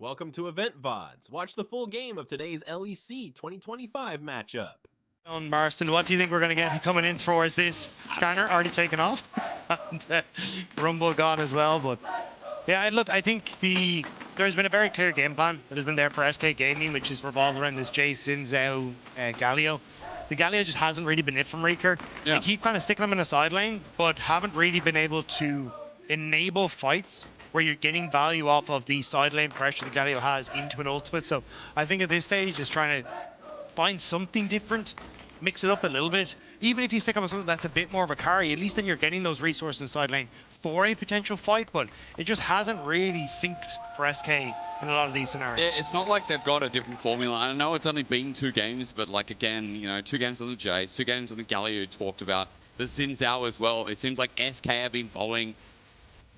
Welcome to Loleventvods. Watch the full game of today's LEC 2025 matchup. On Marston, what do you think we're going to get coming in for? Is this scanner already taken off? And, Rumble gone as well, but yeah, look, I think there's been a very clear game plan that has been there for SK Gaming, which is revolved around this Jay, Sin, Zhao, Galio. The Galio just hasn't really been it from Reeker. Yeah. They keep kind of sticking him in the side lane, but haven't really been able to enable fights where you're getting value off of the side lane pressure the Galio has into an ultimate. So I think at this stage, is trying to find something different, mix it up a little bit. Even if you stick on something that's a bit more of a carry, at least then you're getting those resources in side lane for a potential fight, but it just hasn't really synced for SK in a lot of these scenarios. It's not like they've got a different formula. I know it's only been 2 games, but like again, you know, 2 games on the Jace, 2 games on the Galio you talked about, the Xin Zhao as well. It seems like SK have been following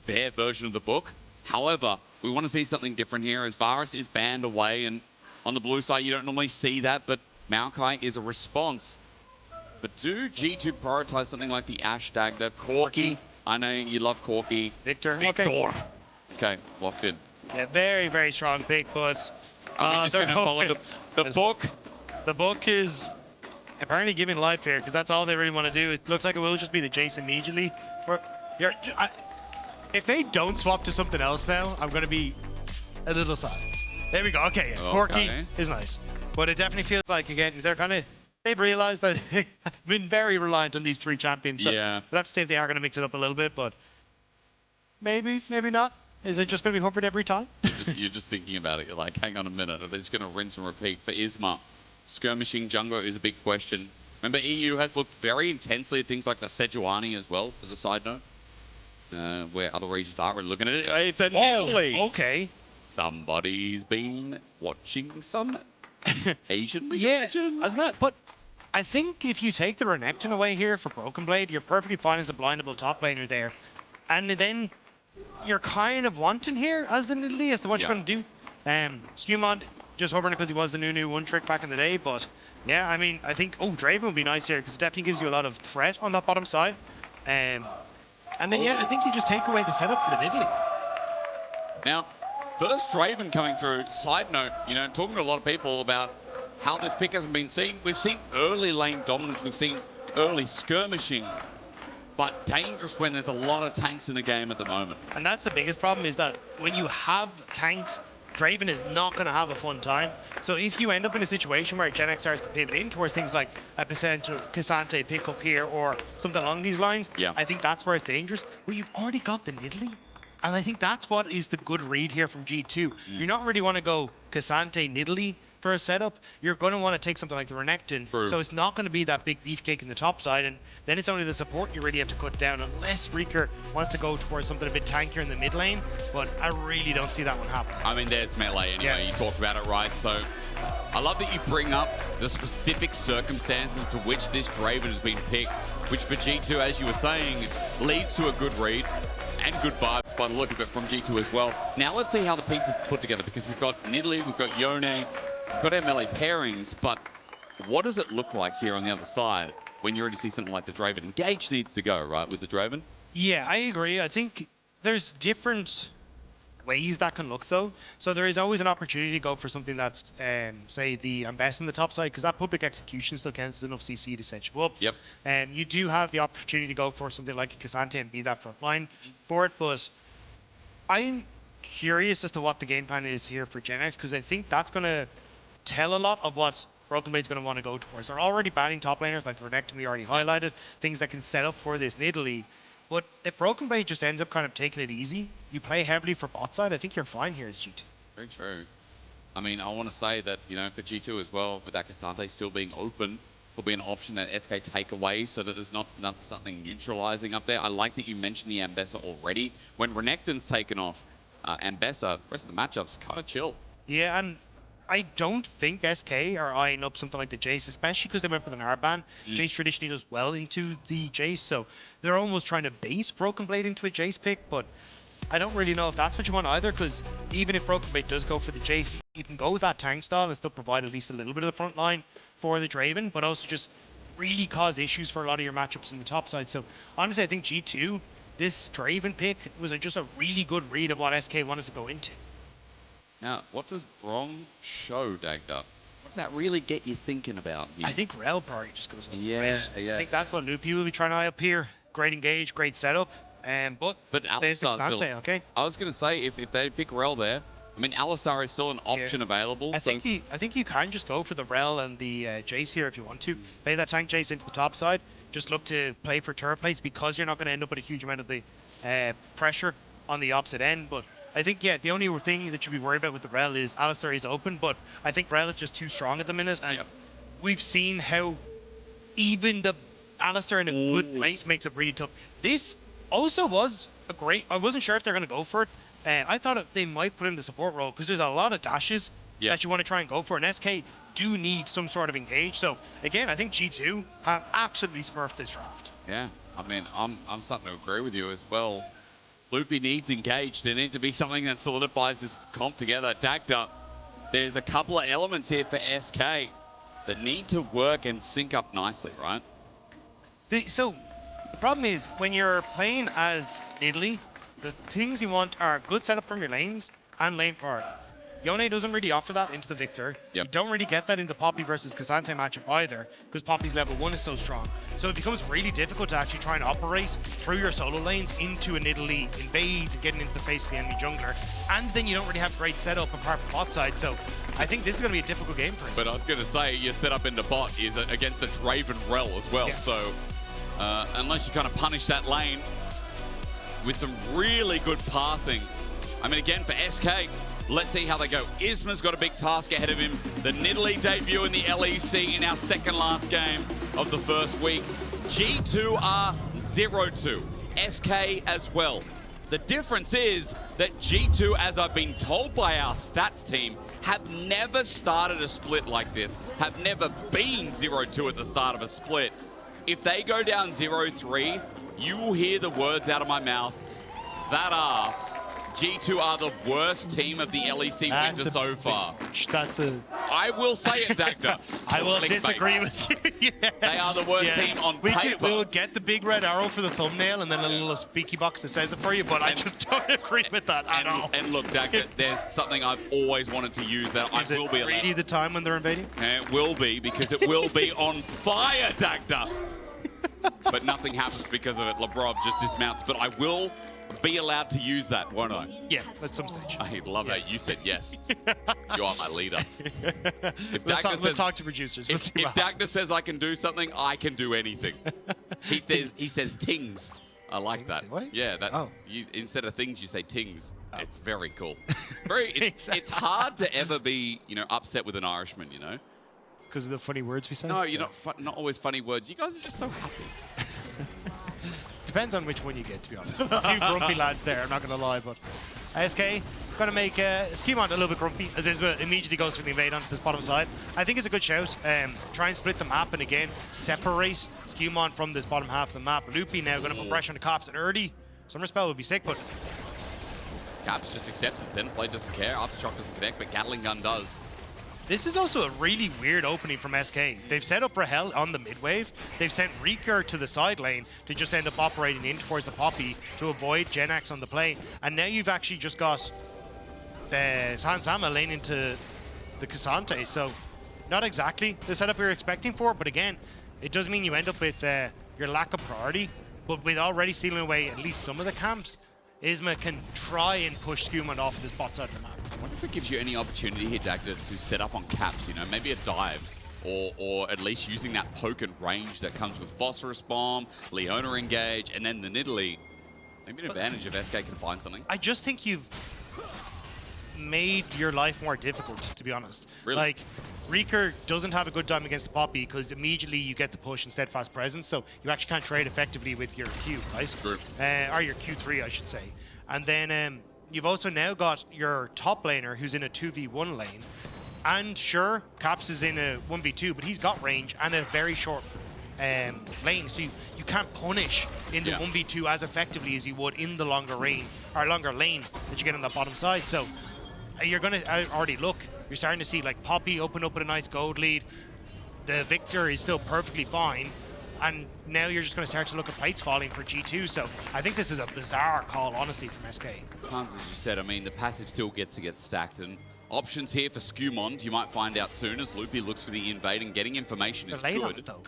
their version of the book. However, we want to see something different here as Varus is banned away, and on the blue side you don't normally see that, but Maokai is a response. But do G2 prioritize something like the Ashe Dagger? Corki, I know you love Corki. Victor. Okay, locked in. Yeah, very, very strong pick, but Are we just gonna follow the book? The book is apparently giving life here, because that's all they really want to do. It looks like it will just be the Jace immediately. If they don't swap to something else now, I'm going to be a little sad. There we go. Okay, yeah. Okay. Corki is nice. But it definitely feels like, again, they've realized that they've been very reliant on these 3 champions. So Yeah. we'll have to see if they are going to mix it up a little bit, but maybe, maybe not. Is it just going to be Hubbard every time? You're just thinking about it. You're like, hang on a minute. Are they just going to rinse and repeat for Isma? Skirmishing jungler is a big question. Remember, EU has looked very intensely at things like the Sejuani as well, as a side note. Where other regions are really looking at it. It's a Italy. Okay. Somebody's been watching some Asian League Yeah, legends. but I think if you take the Renekton away here for Broken Blade, you're perfectly fine as a blindable top laner there. And then you're kind of wanting here as the Nidalee as to what you're going to do. Skewmod just hovering because he was the new one trick back in the day, but yeah, I mean, I think, Draven would be nice here because it definitely gives you a lot of threat on that bottom side. And then, yeah, I think you just take away the setup for the Nidalee. Now, first Draven coming through. Side note, you know, talking to a lot of people about how this pick hasn't been seen. We've seen early lane dominance. We've seen early skirmishing. But dangerous when there's a lot of tanks in the game at the moment. And that's the biggest problem, is that when you have tanks, Draven is not going to have a fun time. So if you end up in a situation where Gen X starts to pivot in towards things like a Cassante pick up here or something along these lines, Yeah. I think that's where it's dangerous. But you've already got the Nidalee. And I think that's what is the good read here from G2. You're not really want to go Cassante Nidalee for a setup. You're going to want to take something like the Renekton. True. So it's not going to be that big beefcake in the top side, and then it's only the support you really have to cut down, unless Reeker wants to go towards something a bit tankier in the mid lane, but I really don't see that one happening. I mean, there's melee anyway. Yeah. You talked about it, right? So I love that you bring up the specific circumstances to which this Draven has been picked, which for G2, as you were saying, leads to a good read and good vibes by the look of it from G2 as well. Now let's see how the pieces put together, because we've got Nidalee, we've got Yone, we've got our melee pairings, but what does it look like here on the other side when you already see something like the Draven? Engage needs to go, right, with the Draven? Yeah, I agree. I think there's different ways that can look, though. So there is always an opportunity to go for something that's, say, the best in the top side, because that public execution still counts as enough CC to set you up. Yep. And you do have the opportunity to go for something like a Cassante and be that front line for it, but I'm curious as to what the game plan is here for Gen X, because I think that's going to tell a lot of what Broken Blade's going to want to go towards. They're already banning top laners like the Renekton we already highlighted, things that can set up for this Nidalee. But if Broken Blade just ends up kind of taking it easy, you play heavily for bot side, I think you're fine here as G2. Very true. I mean, I want to say that, you know, for G2 as well, with that Cassante still being open, will be an option that SK take away so that there's not something neutralizing up there. I like that you mentioned the Ambessa already. When Renekton's taken off Ambessa, the rest of the matchup's kind of chill. Yeah, and I don't think SK are eyeing up something like the Jace, especially because they went for the Nara ban. Jace traditionally does well into the Jace, so they're almost trying to base Broken Blade into a Jace pick, but I don't really know if that's what you want either, because even if Broken Blade does go for the Jace, you can go with that tank style and still provide at least a little bit of the front line for the Draven, but also just really cause issues for a lot of your matchups in the top side. So honestly, I think G2, this Draven pick was just a really good read of what SK wanted to go into. Now, what does Brong show, Dagda? What does that really get you thinking about here? I think Rel probably just goes on. Yeah, yeah. I think that's what Loopy will be trying to eye up here. Great engage, great setup. But there's Alistar's Xante, still... okay. I was going to say, if they pick Rel there, I mean, Alistar is still an option available. I think you can just go for the Rel and the Jace here if you want to. Play that tank Jace into the top side. Just look to play for turret plates because you're not going to end up with a huge amount of the pressure on the opposite end. But I think, yeah, the only thing that you'd be worried about with the Rel is Alistar is open, but I think Rel is just too strong at the minute. And we've seen how even the Alistar in a good place makes it really tough. This also was a great... I wasn't sure if they're going to go for it. I thought they might put in the support role because there's a lot of dashes that you want to try and go for. And SK do need some sort of engage. So, again, I think G2 have absolutely smurfed this draft. Yeah, I mean, I'm starting to agree with you as well. Loopy needs engage. There needs to be something that solidifies this comp together. Dagda, there's a couple of elements here for SK that need to work and sync up nicely, right? So, the problem is, when you're playing as Italy, the things you want are good setup from your lanes and lane power. Yone doesn't really offer that into the Victor. You don't really get that in the Poppy versus K'Sante matchup either, because Poppy's level 1 is so strong. So it becomes really difficult to actually try and operate through your solo lanes into an Italy invades and getting into the face of the enemy jungler. And then you don't really have great setup apart from bot side. So I think this is going to be a difficult game for us. But I was going to say, your setup into bot is against a Draven Rel as well. So unless you kind of punish that lane with some really good pathing. I mean, again, for SK, let's see how they go. Isma's got a big task ahead of him. The Nidalee debut in the LEC in our second last game of the first week. G2 are 0-2. SK as well. The difference is that G2, as I've been told by our stats team, have never started a split like this, have never been 0-2 at the start of a split. If they go down 0-3, you will hear the words out of my mouth that are G2 are the worst team of the LEC winter so far. I will say it, Dagda. I will disagree with you. They are the worst team on paper. We'll get the big red arrow for the thumbnail and then a little speaky box that says it for you, but I just don't agree with that at all. And look, Dagda, there's something I've always wanted to use that I will be allowed. Is it really the time when they're invading? It will be, because it will be on fire, Dagda. But nothing happens because of it. Labrov just dismounts, but I will be allowed to use that, won't I? Yeah, at some stage. I love that you said yes. You are my leader. If we'll talk to producers. If Dagda says I can do something, I can do anything. He says tings. I like that. What? Yeah, that. Instead of things, you say tings. It's very cool. It's hard to ever be, upset with an Irishman, Because of the funny words we say? No, you're not always funny words. You guys are just so happy. Depends on which one you get, to be honest. A few grumpy lads there, I'm not going to lie, but SK going to make Schemon a little bit grumpy as Isma immediately goes for the invade onto this bottom side. I think it's a good shout. Try and split the map and again separate Schemon from this bottom half of the map. Loopy now going to put pressure on the Cops and early. Summer Spell would be sick, but Caps just accepts it. Center play doesn't care. Aftershock doesn't connect, but Gatling Gun does. This is also a really weird opening from SK. They've set up Rahel on the mid-wave. They've sent Reeker to the side lane to just end up operating in towards the Poppy to avoid Genax on the play. And now you've actually just got the Sansama lane into the K'Sante. So not exactly the setup we were expecting for, but again, it does mean you end up with your lack of priority. But with already sealing away at least some of the camps, Isma can try and push Skumon off of this bot side of the map. I wonder if it gives you any opportunity here, Dagda, to set up on Caps, maybe a dive, or at least using that poke and range that comes with Phosphorus Bomb, Leona engage, and then the Nidalee. Maybe an advantage if SK can find something. I just think you've made your life more difficult, to be honest. Really? Like, Reeker doesn't have a good time against the Poppy because immediately you get the push and steadfast presence, so you actually can't trade effectively with your Q, right? True. Or your Q3, I should say. And then you've also now got your top laner who's in a 2v1 lane. And sure, Caps is in a 1v2, but he's got range and a very short lane, so you can't punish in the 1v2 as effectively as you would in the longer lane that you get on the bottom side. So you're going to already look. You're starting to see like Poppy open up with a nice gold lead. The Victor is still perfectly fine. And now you're just going to start to look at plates falling for G2. So I think this is a bizarre call, honestly, from SK. Hans, as you said, I mean, the passive still gets to get stacked. And options here for Skumond. You might find out soon as Loopy looks for the invade, and getting information is They're late on good. it, though.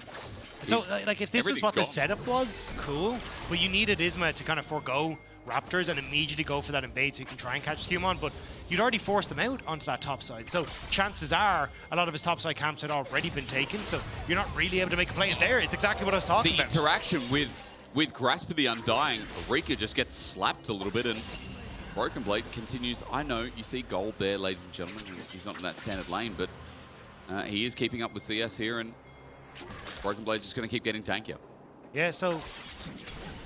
So, like, if this is what the Everything's gone. setup was, cool. But you needed Isma to kind of forego Raptors and immediately go for that invade so you can try and catch Skumon. But you'd already forced them out onto that top side. So chances are a lot of his top side camps had already been taken. So you're not really able to make a play. And there is exactly what I was talking The about. interaction with Grasp of the Undying, Rika just gets slapped a little bit, and Broken Blade continues. I know you see gold there, ladies and gentlemen. He's not in that standard lane, but he is keeping up with CS here, and Broken Blade's just going to keep getting tankier. Yeah, so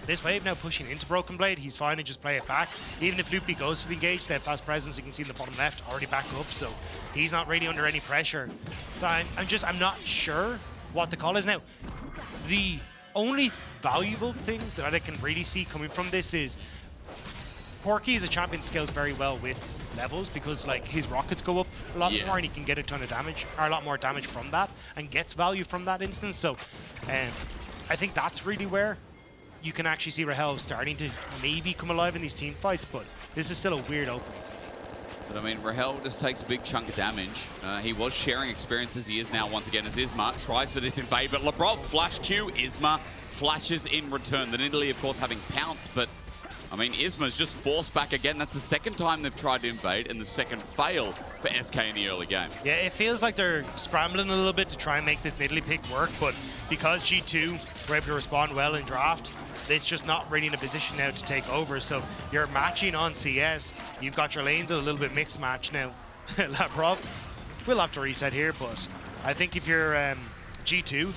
this wave now pushing into Broken Blade, he's fine and just play it back. Even if Loopy goes for the engage, they have fast presence, you can see in the bottom left, already back up, so he's not really under any pressure. So I'm not sure what the call is now. The only valuable thing that I can really see coming from this is Porky as a champion scales very well with levels because like his rockets go up a lot more and he can get a ton of damage, or a lot more damage from that, and gets value from that instance. So I think that's really where you can actually see Rahel starting to maybe come alive in these team fights, but this is still a weird opening. But I mean, Rahel just takes a big chunk of damage. He was sharing experiences. He is now once again as Isma tries for this invade, but Lebrov flash Q. Isma flashes in return. The Nidalee, of course, having pounced, but I mean, Isma's just forced back again. That's the second time they've tried to invade, and the second fail for SK in the early game. Yeah, it feels like they're scrambling a little bit to try and make this Nidalee pick work, but because G2 were able to respond well in draft, it's just not really in a position now to take over. So you're matching on CS. You've got your lanes a little bit mixed match now. Labrov will have to reset here, but I think if you're G2,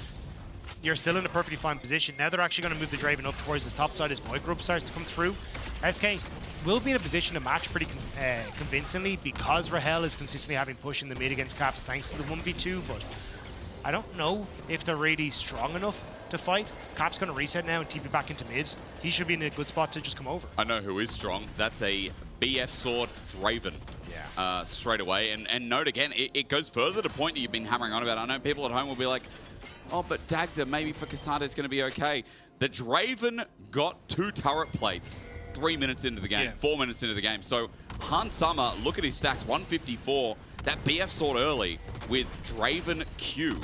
you're still in a perfectly fine position. Now they're actually going to move the Draven up towards this top side as Void Group starts to come through. SK will be in a position to match pretty convincingly because Rahel is consistently having push in the mid against Caps thanks to the 1v2, but I don't know if they're really strong enough to fight. Cap's going to reset now and TP back into mid. He should be in a good spot to just come over. I know who is strong. That's a BF Sword Draven. Yeah. Straight away. And note again, it goes further to the point that you've been hammering on about. I know people at home will be like, oh, but Dagda, maybe for Kasada it's going to be okay. The Draven got 2 turret plates 3 minutes into the game, 4 minutes into the game. So Han Summer, look at his stacks, 154. That BF Sword early with Draven Q.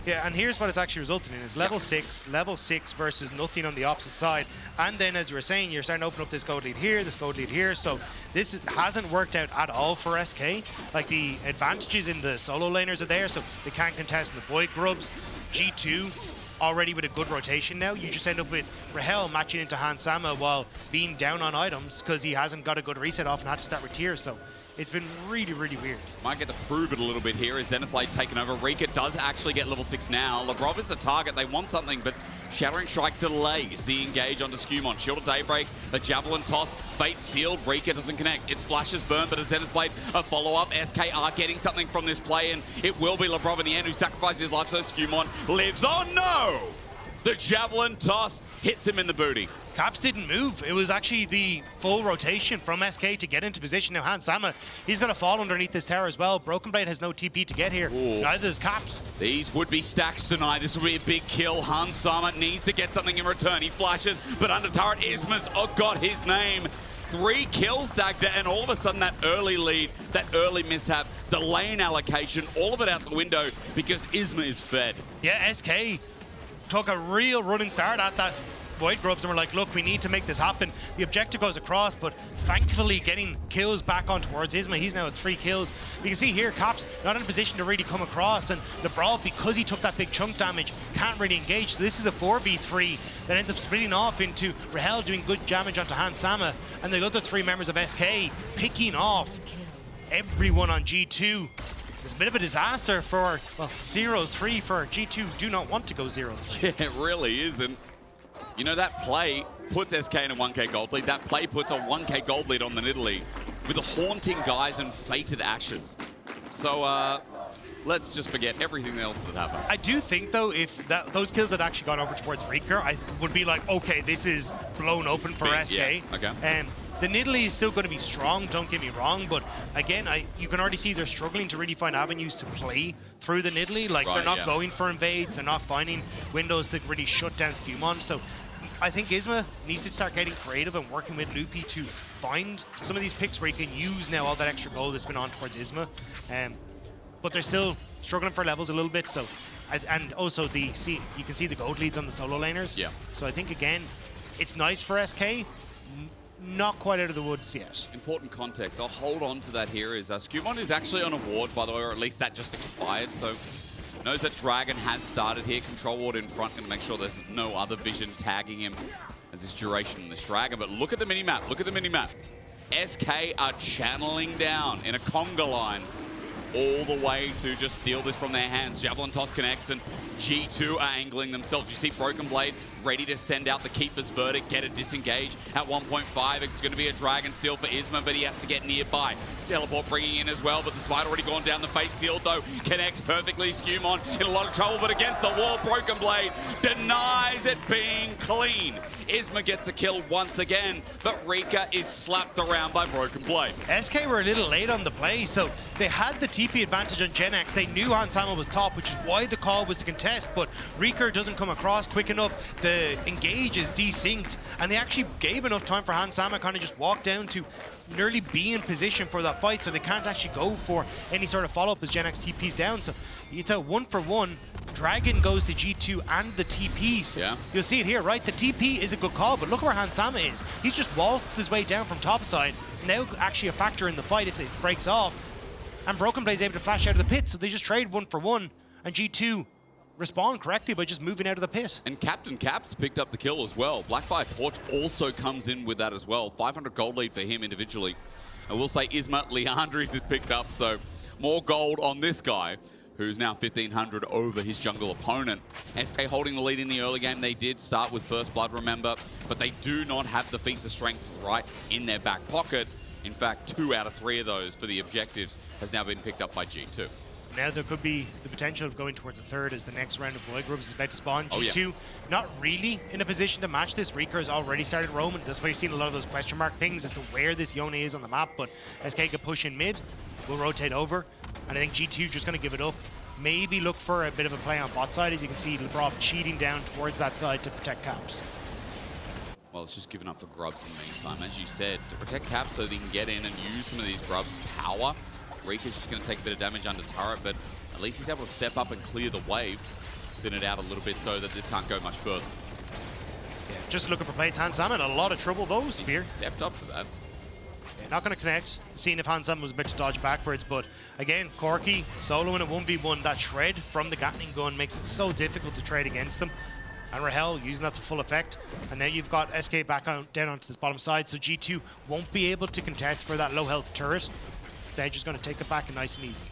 Yeah, and here's what it's actually resulting in is level 6 versus nothing on the opposite side. And then, as you were saying, you're starting to open up this gold lead here, this gold lead here. So this hasn't worked out at all for SK. Like, the advantages in the solo laners are there, so they can't contest in the Void Grubs. G2 already with a good rotation now. You just end up with Rahel matching into Han Sama while being down on items because he hasn't got a good reset off and had to start with tiers. So it's been really, really weird. Might get to prove it a little bit here as Zenithblade taken over. Rika does actually get level 6 now. Lavrov is the target. They want something, but Shattering Strike delays the engage onto Skumon. Shield of Daybreak, a Javelin toss, Fate sealed. Rika doesn't connect. Its flashes burn, but a Zenithblade, a follow-up. SK are getting something from this play, and it will be Lavrov in the end who sacrifices his life, so Skumon lives. Oh no! The Javelin toss hits him in the booty. Caps didn't move. It was actually the full rotation from SK to get into position. Now Han Sama, he's going to fall underneath this tower as well. Broken Blade has no TP to get here. Ooh. Neither does Caps. These would be stacks tonight. This will be a big kill. Han Sama needs to get something in return. He flashes, but under turret, Isma's got his name. 3 kills, Dagda, and all of a sudden that early lead, that early mishap, the lane allocation, all of it out the window because Isma is fed. Yeah, SK took a real running start at that Void Grubs and we're like, look, we need to make this happen. The objective goes across, but thankfully getting kills back on towards Isma. He's now at 3 kills. You can see here, Caps not in a position to really come across, and the Brawl, because he took that big chunk damage, can't really engage. So this is a 4v3 that ends up splitting off into Rahel doing good damage onto Han Sama, and the other 3 members of SK picking off everyone on G2. It's a bit of a disaster for, well, 0-3 for G2 do not want to go 0-3. Yeah, it really is. And you know, that play puts SK in a 1k gold lead. That play puts a 1k gold lead on the Nidalee with the Haunting Guys and Fated Ashes. So let's just forget everything else that happened. I do think, though, if those kills had actually gone over towards Rika, I would be like, okay, this is blown open for SK. Yeah, okay. The Nidalee is still going to be strong, don't get me wrong, but again, you can already see they're struggling to really find avenues to play through the Nidalee. Like, they're not going for invades, they're not finding windows to really shut down Skumon. So I think Isma needs to start getting creative and working with Loopy to find some of these picks where he can use now all that extra gold that's been on towards Isma. But they're still struggling for levels a little bit. So, and also you can see the gold leads on the solo laners. Yeah. So I think again, it's nice for SK. Not quite out of the woods yet. Important context. I'll hold on to that here. Is Skumon is actually on a ward, by the way, or at least that just expired. So knows that Dragon has started here. Control ward in front, going to make sure there's no other vision tagging him as his duration in this Dragon. But look at the minimap. Look at the minimap. SK are channeling down in a conga line all the way to just steal this from their hands. Javelin toss connects and G2 are angling themselves. You see Broken Blade ready to send out the Keeper's Verdict, get a disengage at 1.5. It's going to be a Dragon Seal for Isma, but he has to get nearby. Teleport bringing in as well, but the Smite already gone down. The Fate Seal, though, connects perfectly. Skumon in a lot of trouble, but against the wall, Broken Blade denies it being clean. Isma gets a kill once again, but Rika is slapped around by Broken Blade. SK were a little late on the play, so they had the TP advantage on Gen X. They knew Hans Sama was top, which is why the call was to contest, but Rika doesn't come across quick enough. The engage is desynced, and they actually gave enough time for Hans Sama kind of just walk down to nearly be in position for that fight, so they can't actually go for any sort of follow-up as Gen X TP's down. So it's a 1-for-1. Dragon goes to G2 and the TP. So yeah. You'll see it here, right? The TP is a good call, but look where Hans Sama is. He's just waltzed his way down from topside. Now actually a factor in the fight if it breaks off. And Broken Blade's able to flash out of the pit, so they just trade 1-for-1, and G2 respond correctly by just moving out of the pit. And Captain Caps picked up the kill as well. Blackfire Torch also comes in with that as well. 500 gold lead for him individually. I will say Isma Leandris has picked up, so more gold on this guy, who's now 1,500 over his jungle opponent. SK holding the lead in the early game. They did start with First Blood, remember, but they do not have the feats of strength right in their back pocket. In fact, 2 out of 3 of those for the objectives has now been picked up by G2. Now there could be the potential of going towards a third as the next round of Void Groups is about to spawn. Oh, G2 not really in a position to match this. Rika has already started roaming. That's why you're seeing a lot of those question mark things as to where this Yone is on the map. But SK can push in mid, will rotate over, and I think G2 just going to give it up. Maybe look for a bit of a play on bot side. As you can see, Lebrob cheating down towards that side to protect Caps. Well, it's just given up for Grubs in the meantime. As you said, to protect Caps so they can get in and use some of these Grubs' power. Rika's just going to take a bit of damage under turret, but at least he's able to step up and clear the wave, thin it out a little bit so that this can't go much further. Yeah, just looking for plates. Hans Sama in a lot of trouble though. Spear. He stepped up to that. Yeah, not going to connect. Seeing if Hans Sama was a bit to dodge backwards, but again, Corki solo in a 1v1. That shred from the Gatling gun makes it so difficult to trade against them. And Rahel using that to full effect. And now you've got SK back down onto this bottom side, so G2 won't be able to contest for that low health turret. They're just going to take it back and nice and easy.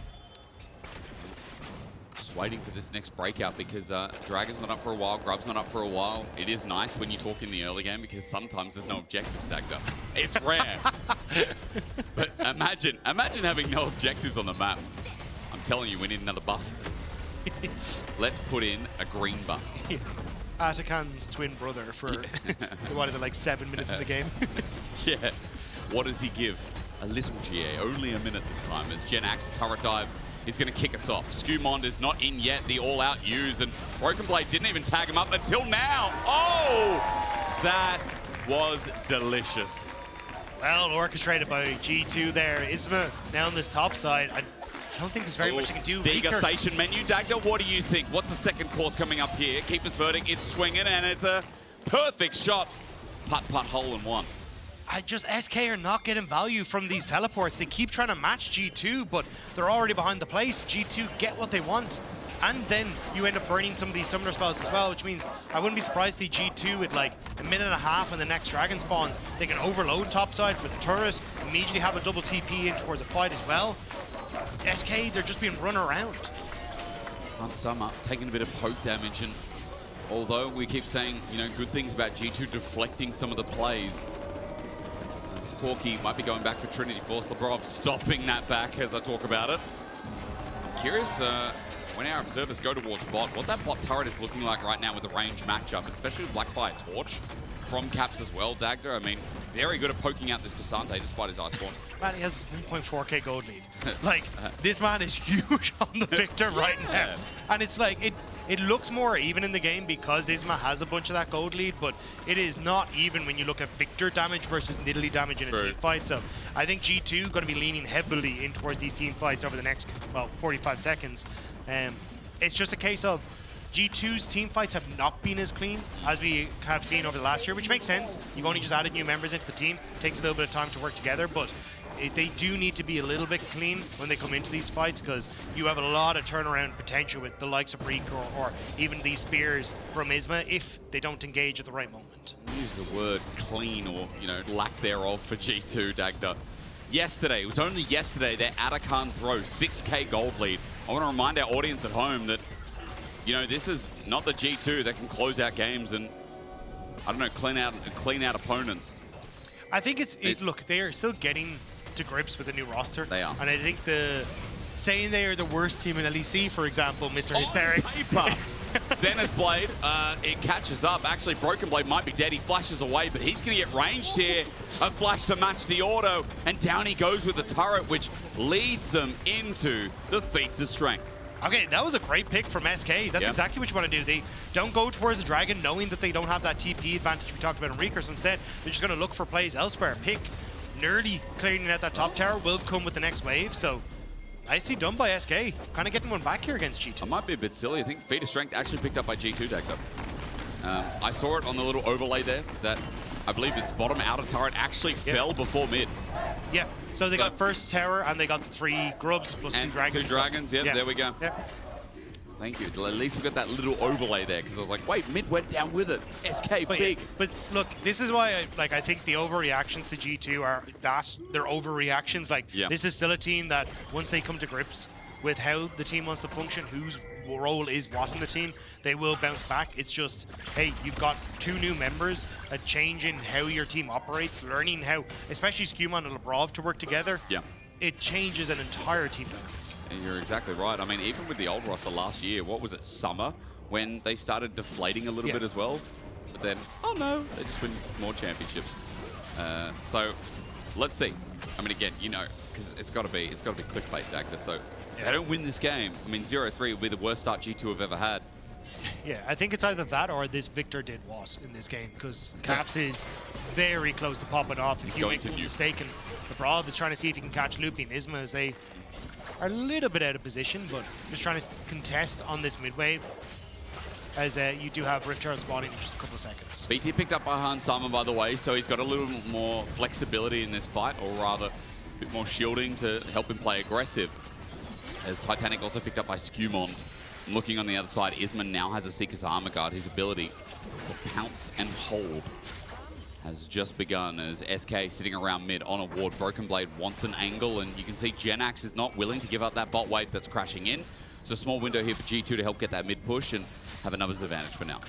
Just waiting for this next breakout because Dragon's not up for a while, Grub's not up for a while. It is nice when you talk in the early game because sometimes there's no objectives stacked up. It's rare. But imagine having no objectives on the map. I'm telling you, we need another buff. Let's put in a green buff. Yeah. Atakan's twin brother for, what is it, like 7 minutes in the game? Yeah. What does he give? A little GA, only a minute this time, as Gen X turret dive is going to kick us off. Skumon is not in yet, the all-out use, and Broken Blade didn't even tag him up until now. Oh! That was delicious. Well, orchestrated by G2 there. Isma now on this top side. I don't think there's very much they can do. Degustation menu, Dagda, what do you think? What's the second course coming up here? Keeper's Verdict, it's swinging, and it's a perfect shot. Putt-putt hole in one. SK are not getting value from these teleports. They keep trying to match G2, but they're already behind the place. G2 get what they want. And then you end up burning some of these summoner spells as well, which means I wouldn't be surprised to see G2 with like a minute and a half when the next dragon spawns. They can overload topside for the turret, immediately have a double TP in towards a fight as well. SK, they're just being run around. Hans Sama taking a bit of poke damage, and although we keep saying, you know, good things about G2 deflecting some of the plays, this Corki might be going back for Trinity Force. Lebrov stopping that back as I talk about it. I'm curious when our observers go towards bot, what that bot turret is looking like right now with the range matchup, especially with Blackfire Torch. from Caps as well, Dagda. I mean, very good at poking out this Cassante despite his Iceborne. Man, he has 1.4k gold lead. Like, this man is huge on the Victor right now. And it's like, it looks more even in the game because Isma has a bunch of that gold lead, but it is not even when you look at Victor damage versus Nidalee damage in a team fight. So I think G2 going to be leaning heavily in towards these team fights over the next, well, 45 seconds. It's just a case of G2's team fights have not been as clean as we have seen over the last year, which makes sense. You've only just added new members into the team. It takes a little bit of time to work together, but they do need to be a little bit clean when they come into these fights because you have a lot of turnaround potential with the likes of Reek or even these spears from Isma if they don't engage at the right moment. Use the word clean or, you know, lack thereof for G2, Dagda. Yesterday, it was only yesterday, their Atakan throw, 6k gold lead. I want to remind our audience at home that, you know, this is not the G2 that can close out games and, I don't know, clean out opponents. I think look, they are still getting to grips with the new roster. They are. And I think saying they are the worst team in LEC, for example, Mr. Hysterics. Zenith Blade, it catches up. Actually, Broken Blade might be dead. He flashes away, but he's going to get ranged here. A flash to match the auto, and down he goes with the turret, which leads them into the feats of strength. Okay, that was a great pick from SK. That's exactly what you want to do. They don't go towards the Dragon knowing that they don't have that TP advantage we talked about in Reekers. Instead, they're just going to look for plays elsewhere. Pick Nerdy clearing out that top tower will come with the next wave. So, nicely done by SK. Kind of getting one back here against G2. I might be a bit silly. I think Feat of Strength actually picked up by G2 Dagda. I saw it on the little overlay there that I believe its bottom outer turret actually fell before mid. Yeah, so they got first tower and they got the 3 grubs plus 2 dragons. 2 dragons, yeah, there we go. Yeah. Thank you. At least we got that little overlay there because I was like, wait, mid went down with it. SK big. But look, this is why I think the overreactions to G2 are they're overreactions. Like, this is still a team that once they come to grips with how the team wants to function, whose role is what in the team, they will bounce back. It's just, hey, you've got 2 new members, a change in how your team operates, learning how, especially Skewman and Lebrov to work together. Yeah. It changes an entire team dynamic. And you're exactly right. I mean, even with the old roster last year, what was it, summer, when they started deflating a little bit as well? But then, oh no, they just win more championships. So, let's see. I mean, again, you know, because it's got to be clickbait, Dagda. So, if they don't win this game, I mean, 0-3 will be the worst start G2 have ever had. Yeah, I think it's either that or this Victor did was in this game because Caps is very close to popping off if you make one mistake. And Lebrov is trying to see if he can catch Loopy and Isma as they are a little bit out of position, but just trying to contest on this mid wave as you do have Rift Herald spawning in just a couple of seconds. BT picked up by Hansama, by the way, so he's got a little more flexibility in this fight, or rather a bit more shielding to help him play aggressive. As Titanic also picked up by Skewmon. Looking on the other side, Isman now has a Seeker's Armor Guard. His ability to pounce and hold has just begun as SK sitting around mid on a ward. Broken Blade wants an angle, and you can see Genax is not willing to give up that bot wave that's crashing in. It's a small window here for G2 to help get that mid push and have a numbers advantage for now.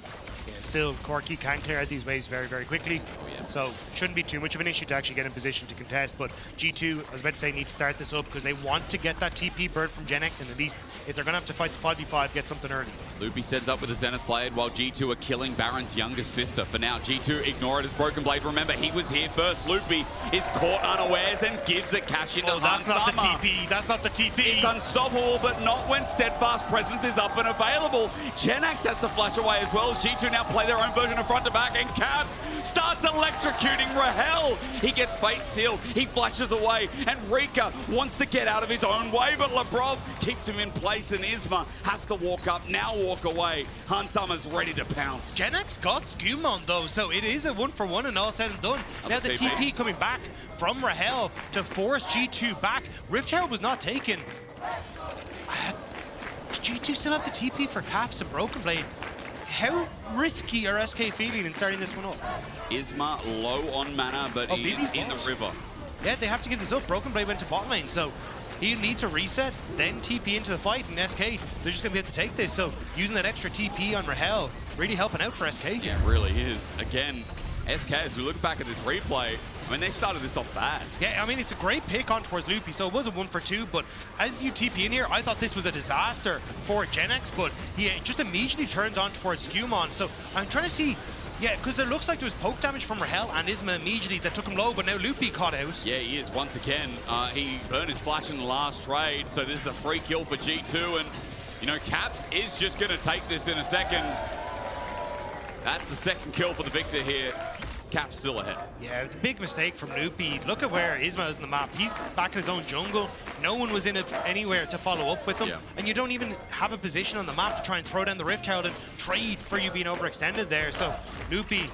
Yeah, still, Corki can clear out these waves very, very quickly. Oh, yeah. So shouldn't be too much of an issue to actually get in position to contest. But G2, I was about to say, need to start this up because they want to get that TP bird from Genex, and at least if they're going to have to fight the 5v5, get something early. Loopy sets up with a Zenith Blade while G2 are killing Baron's younger sister. For now, G2 ignore it as Broken Blade. Remember, he was here first. Loopy is caught unawares and gives the cash into that's not the TP. That's not the TP. It's unstoppable, but not when Steadfast Presence is up and available. Genax has to flash away as well as G2 now play their own version of front to back, and Caps starts electrocuting Rahel. He gets Fate Seal, he flashes away, and Rika wants to get out of his own way, but Lebrov keeps him in place, and Isma has to walk up, now walk away. Hansama's ready to pounce. Genax got Skewmon though, so it is a 1-for-1 and all said and done. Now the TP coming back from Rahel to force G2 back. Rift Herald was not taken. G2 still have the TP for Caps and Broken Blade. How risky are SK feeling in starting this one up? Isma low on mana, but he's in the river. Yeah, they have to give this up. Broken Blade went to bot lane, so he'll need to reset, then TP into the fight, and SK, they're just going to be able to take this. So using that extra TP on Rahel, really helping out for SK. Yeah, it really is. Again, SK, as we look back at this replay, I mean, they started this off bad. Yeah, I mean, it's a great pick on towards Loopy, so it was a 1-for-2, but as you TP in here, I thought this was a disaster for Genex, but he just immediately turns on towards Skewmon, so I'm trying to see, Yeah, because it looks like there was poke damage from Rahel and Isma immediately that took him low, but now Loopy caught out. Yeah, he is once again. He burned his flash in the last trade, so this is a free kill for G2, and you know, Caps is just going to take this in a second. That's the second kill for the victor here. Caps still ahead. Yeah, it's a big mistake from Loopy. Look at where Isma is in the map. He's back in his own jungle. No one was in it anywhere to follow up with him. Yeah. And you don't even have a position on the map to try and throw down the Rift Herald and trade for you being overextended there. So Loopy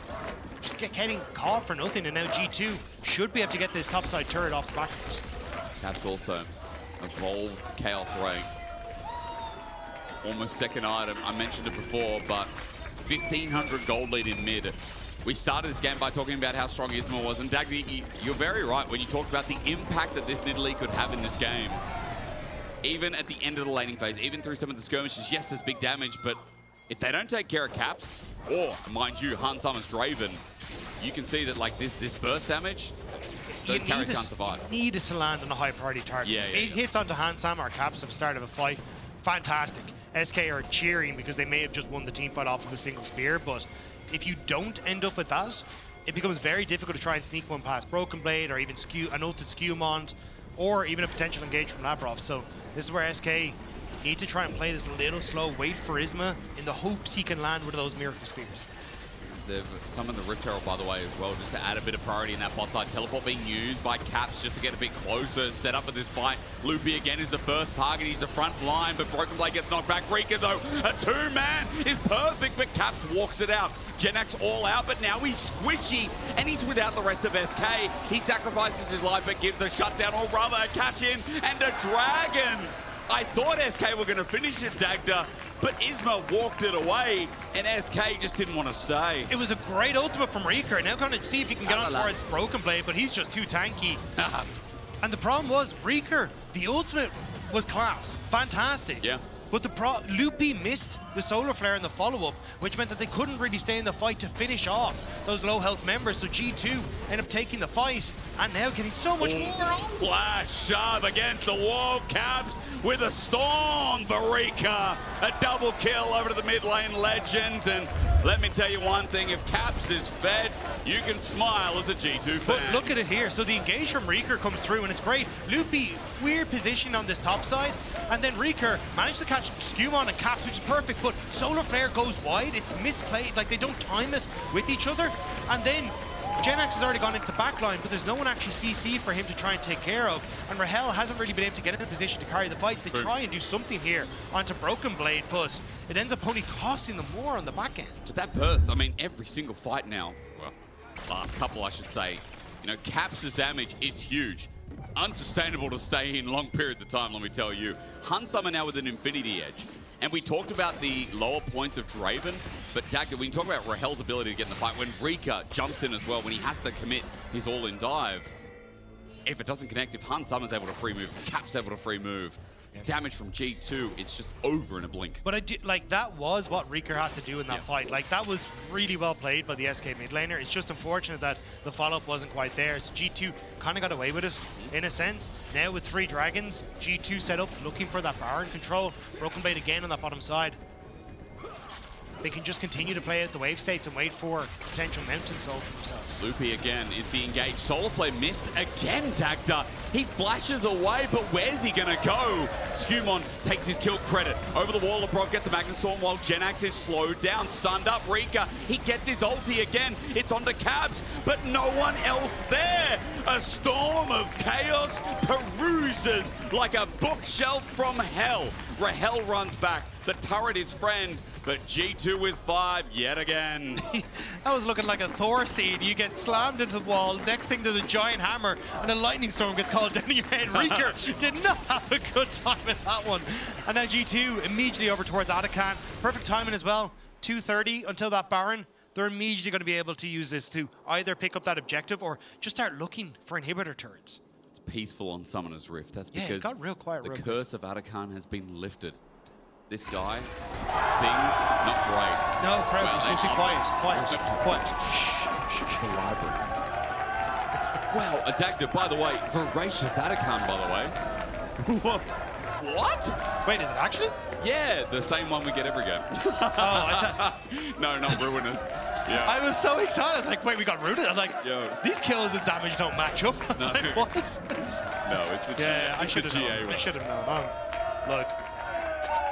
just getting caught for nothing, and now G2 should be able to get this topside turret off the back of it. Caps also evolved Chaos Ray. Almost second item. I mentioned it before, but 1,500 gold lead in mid. We started this game by talking about how strong Isma was, and Dagny, you're very right when you talked about the impact that this Nidalee could have in this game. Even at the end of the laning phase, even through some of the skirmishes, yes, there's big damage, but if they don't take care of Caps, or, mind you, Hunt summons Draven, you can see that, like, this burst damage, those carries can't survive. You need it to land on a high priority target. Yeah, it hits onto Hansam or Caps at the start of a fight. Fantastic. SK are cheering because they may have just won the team fight off of a single spear, but if you don't end up with that, it becomes very difficult to try and sneak one past Broken Blade or even an ulted Skewmont or even a potential engage from Lavrov. So this is where SK need to try and play this a little slow, wait for Isma in the hopes he can land one of those Miracle Spears. They've summoned the Rift Herald, by the way, as well, just to add a bit of priority in that bot side. Teleport being used by Caps just to get a bit closer, set up for this fight. Loopy again is the first target. He's the front line, but Broken Blade gets knocked back. Rika, though, a two-man is perfect, but Caps walks it out. Genax all out, but now he's squishy, and he's without the rest of SK. He sacrifices his life, but gives a shutdown, or rather a catch-in, and a dragon. I thought SK were going to finish it, Dagda, but Isma walked it away, and SK just didn't want to stay. It was a great ultimate from Reeker. Now going to see if he can get on towards Broken Blade, but he's just too tanky. And the problem was, Reeker, the ultimate was class. Fantastic. Yeah. But Loopy missed the Solar Flare in the follow-up, which meant that they couldn't really stay in the fight to finish off those low-health members. So G2 ended up taking the fight, and now getting so much more. Flash shove against the wall. Caps with a storm for Rika. A double kill over to the mid lane legend. And let me tell you one thing, if Caps is fed, you can smile as a G2 fan. But look at it here. So the engage from Reeker comes through, and it's great. Loopy, weird position on this top side, and then Reeker managed to catch Skewmon and Caps, which is perfect, but Solar Flare goes wide. It's misplayed, like they don't time it with each other. And then Genax has already gone into the back line, but there's no one actually CC for him to try and take care of. And Rahel hasn't really been able to get in a position to carry the fights. They try and do something here onto Broken Blade, but it ends up only costing them more on the back end. But that burst, I mean, every single fight now, well, last couple I should say, you know, Caps' damage is huge. Unsustainable to stay in long periods of time, let me tell you. Hunsummer now with an Infinity Edge. And we talked about the lower points of Draven, but Dagda, we can talk about Rahel's ability to get in the fight. When Rika jumps in as well, when he has to commit his all-in dive, if it doesn't connect, if Hunsummer's able to free move, Cap's able to free move, damage from G2, it's just over in a blink. But that was what Reeker had to do in that fight. Like, that was really well played by the SK mid laner. It's just unfortunate that the follow-up wasn't quite there. So G2 kind of got away with it, in a sense. Now with 3 dragons, G2 set up, looking for that Baron control. Broken Blade again on that bottom side. They can just continue to play out the wave states and wait for potential mountain soul for themselves. Loopy again is the engaged. Solar Flame missed again, Dagda. He flashes away, but where's he gonna go? Skewmon takes his kill credit. Over the wall, Labrov gets the Magnet Storm while Genax is slowed down, stunned up. Rika, he gets his ulti again. It's onto Caps, but no one else there. A storm of chaos peruses like a bookshelf from hell. Rahel runs back. The turret is friend, but G2 with 5 yet again. That was looking like a Thor scene. You get slammed into the wall. Next thing, there's a giant hammer, and a lightning storm gets called down your head. Reeker did not have a good time with that one. And now G2 immediately over towards Atakan. Perfect timing as well. 2:30 until that Baron. They're immediately going to be able to use this to either pick up that objective or just start looking for inhibitor turrets. It's peaceful on Summoner's Rift. That's because it got real quiet. the curse of Atakan has been lifted. This guy, thing, not great. No, crowd, Well, you're supposed to be quiet. Quiet. Shh. It's a library. Wow, Adactive, by the way, voracious Atakan, by the way. What? Wait, is it actually? Yeah, the same one we get every game. Oh, I thought... No, not Ruinous. Yeah. I was so excited. I was like, wait, we got rooted. I was like, Yo. these kills and damage don't match up. I was No. like, what? No, it's the Yeah, I it's should the have GA known. one. I should have known. Look,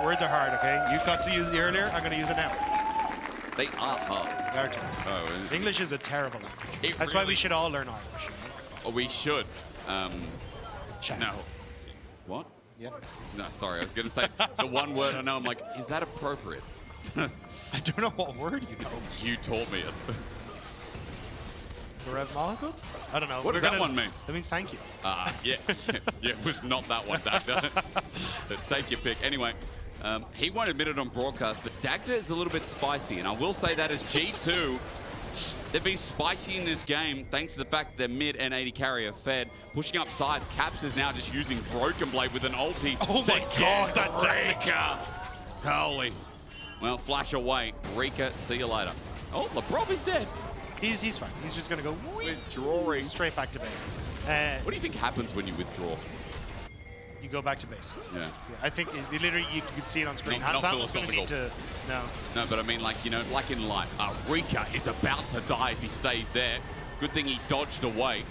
words are hard, okay? You got to use it earlier. I'm going to use it now. They are hard. They're tough. Oh, and English is a terrible language. It That's why really- we should all learn Irish. we should. Shut No. up. What? Yeah. No, sorry. I was going to say the one word I know. I'm like, is that appropriate? I don't know what word you know. You taught me it. Loleventvods? I don't know. What does that one mean? That means thank you. Yeah. Yeah, it was not that one, Dagda. But take your pick. Anyway, he won't admit it on broadcast, but Dagda is a little bit spicy. And I will say that as G2, they've been spicy in this game thanks to the fact that their mid and 80 carry are fed. Pushing up sides, Caps is now just using Broken Blade with an ulti. Oh my God, that damage. Rika! Holy. Well, flash away. Rika, see you later. Oh, Lebrov is dead. He's fine. He's just going to go Withdrawing. straight back to base. What do you think happens when you withdraw? You go back to base. Yeah. Yeah, I think it literally you can see it on screen. Not Hansan's going to need to... No. No, but I mean, like, you know, like in life, Rika is about to die if he stays there. Good thing he dodged away.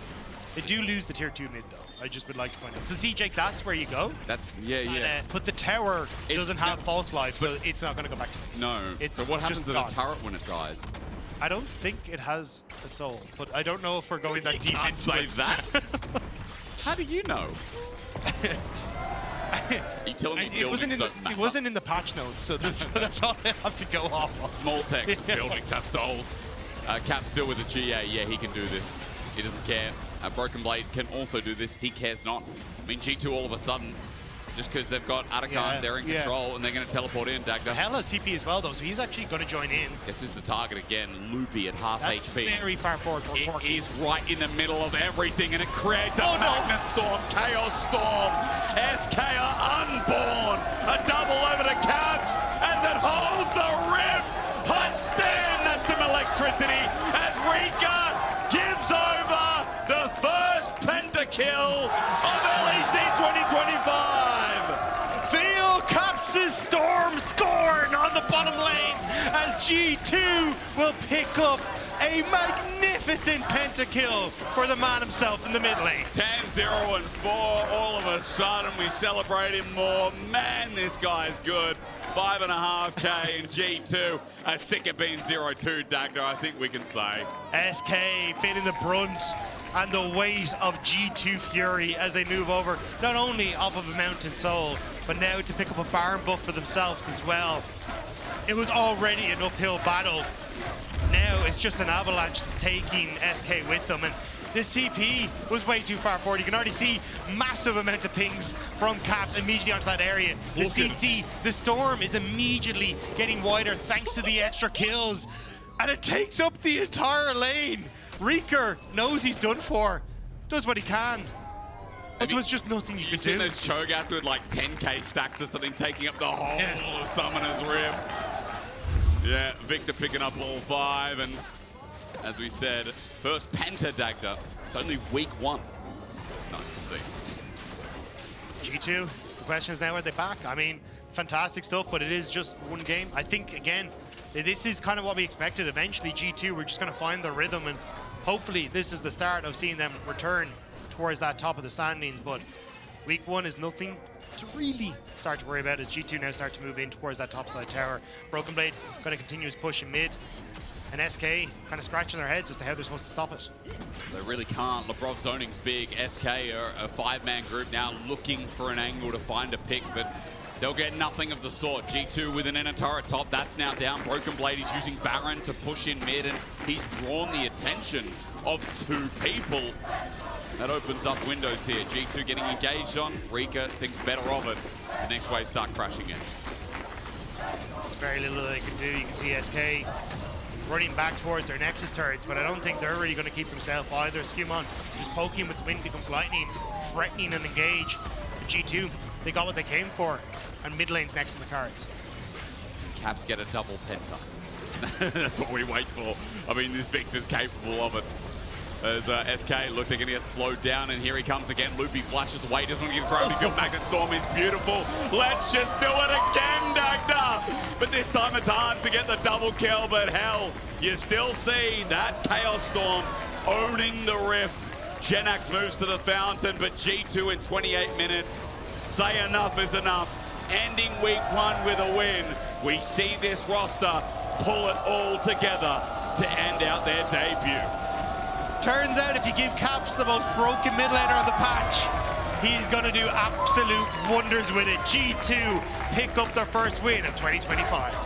They do lose the tier 2 mid, though. I just would like to point out. So, see, Jake, that's where you go. That's, yeah. But the tower doesn't have no, false life, so it's not going to go back to base. No. It's So what happens just to the gone. turret when it dies? I don't think it has a soul, but I don't know if we're going that You deep can't into say it. that. How do you know? Are you telling me It wasn't, buildings don't matter? it wasn't in the patch notes, so that's all I have to go off of. Small text, buildings have souls. Cap still with a GA, yeah, he can do this. He doesn't care. Broken Blade can also do this, he cares not. I mean, G2 all of a sudden, just because they've got Atakan, they're in control, and they're going to teleport in, Dagda. Hell has TP as well, though, so he's actually going to join in. This is the target again, Loopy at half That's HP. very far forward for It Corky. is right in the middle of everything, and it creates a Oh, no. magnet storm, chaos storm. SK are unborn. A double over the Caps as it holds the rim. Hot damn, that's some electricity as Rika gives over the first pentakill of LEC 2025. Feel Caps' storm scorn on the bottom lane as G2 will pick up a magnificent pentakill for the man himself in the mid lane. 10-0 and 4, all of a sudden we celebrate him more. Man, this guy's good. 5.5k in G2. Sick of being 0-2, Dagda, I think we can say. SK feeling the brunt and the weight of G2 Fury as they move over, not only off of a Mountain Soul, but now to pick up a Baron buff for themselves as well. It was already an uphill battle. Now it's just an avalanche that's taking SK with them, and this TP was way too far forward. You can already see massive amount of pings from Caps immediately onto that area. The CC, the storm is immediately getting wider thanks to the extra kills, and it takes up the entire lane. Reeker knows he's done for, does what he can. But there was just nothing you You could seen do. those Cho'Gath with like 10k stacks or something, taking up the whole of Summoner's Rim. Yeah, Victor picking up all 5, and as we said, first Penta Dagda. It's only week 1. Nice to see. G2, the question is now, are they back? I mean, fantastic stuff, but it is just one game. I think, again, this is kind of what we expected. Eventually, G2, we're just going to find the rhythm, and hopefully this is the start of seeing them return towards that top of the standings. But week 1 is nothing to really start to worry about as G2 now start to move in towards that top side tower. Broken Blade going to continue his push in mid, and SK kind of scratching their heads as to how they're supposed to stop it. They really can't. Lebrov zoning's big. SK are a 5-man group now looking for an angle to find a pick, but they'll get nothing of the sort. G2 with an inner turret top, that's now down. Broken Blade is using Baron to push in mid, and he's drawn the attention of 2 people. That opens up windows here. G2 getting engaged on. Rika thinks better of it. The next wave start crashing in. There's very little they can do. You can see SK running back towards their Nexus turrets, but I don't think they're really going to keep themselves either. Skewmon just poking with the wind becomes lightning, threatening and engage. But G2, they got what they came for, and mid lane's next in the cards. Caps get a double penta. That's what we wait for. I mean, this Victor's capable of it. As SK look, they're going to get slowed down, and here he comes again. Loopy flashes away, doesn't get gravity field. Magnet Storm is beautiful. Let's just do it again, Dagda. But this time it's hard to get the double kill, but hell, you still see that Chaos Storm owning the Rift. Genax moves to the fountain, but G2 in 28 minutes. Say enough is enough. Ending week 1 with a win. We see this roster pull it all together to end out their debut. Turns out if you give Caps the most broken mid laner on the patch, he's going to do absolute wonders with it. G2 pick up their first win of 2025.